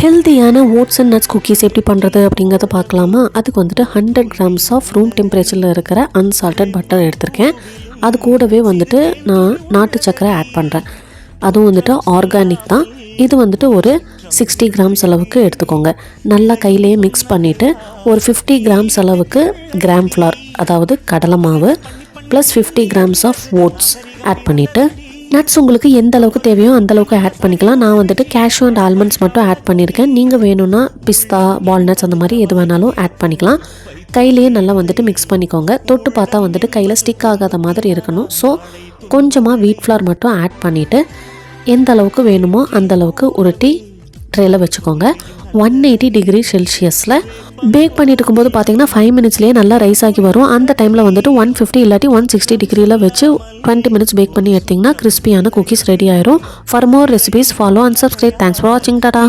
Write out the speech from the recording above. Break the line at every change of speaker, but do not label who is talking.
ஹெல்த்தியான oats and nuts cookies எப்படி பண்ணுறது அப்படிங்கிறத பார்க்கலாமா. அதுக்கு வந்துட்டு 100 grams ஆஃப் ரூம் டெம்பரேச்சரில் இருக்கிற அன்சால்டட் பட்டர் எடுத்திருக்கேன். அது கூடவே வந்துட்டு நான் நாட்டு சக்கரை ஆட் பண்ணுறேன். அதுவும் வந்துட்டு ஆர்கானிக் தான். இது வந்துட்டு ஒரு 60 grams அளவுக்கு எடுத்துக்கோங்க. நல்லா கையிலேயே மிக்ஸ் பண்ணிவிட்டு ஒரு 50 grams அளவுக்கு கிராம் ஃப்ளார், அதாவது கடலை மாவு plus 50 grams of oats add பண்ணிவிட்டு, நட்ஸ் உங்களுக்கு எந்த அளவுக்கு தேவையோ அந்தளவுக்கு ஆட் பண்ணிக்கலாம். நான் வந்துட்டு கேஷ்யூ அண்ட் ஆல்மண்ட்ஸ் மட்டும் ஆட் பண்ணியிருக்கேன். நீங்கள் வேணும்னா பிஸ்தா, வால்நட்ஸ் அந்த மாதிரி எது வேணாலும் ஆட் பண்ணிக்கலாம். கையிலேயே நல்லா வந்துட்டு மிக்ஸ் பண்ணிக்கோங்க. தொட்டு பார்த்தா வந்துட்டு கையில் ஸ்டிக் ஆகாத மாதிரி இருக்கணும். ஸோ கொஞ்சமாக வீட் ஃப்ளார் மட்டும் ஆட் பண்ணிவிட்டு எந்த அளவுக்கு வேணுமோ அந்தளவுக்கு உருட்டி ட்ரேயில் வச்சுக்கோங்க. 180 degree செல்சியஸில் பேக் பண்ணிட்டு இருக்கும்போது பார்த்தீங்கன்னா 5 minutesலேயே நல்லா ரைஸ் ஆகி வரும். அந்த டைமில் வந்துட்டு 150 இல்லாட்டி 160 degreeல வச்சு 20 minutes பேக் பண்ணி எடுத்திங்கன்னா கிறிஸ்பியான குக்கீஸ் ரெடி ஆயிரும். For more recipes follow and subscribe. Thanks for வாட்சிங். டாடா.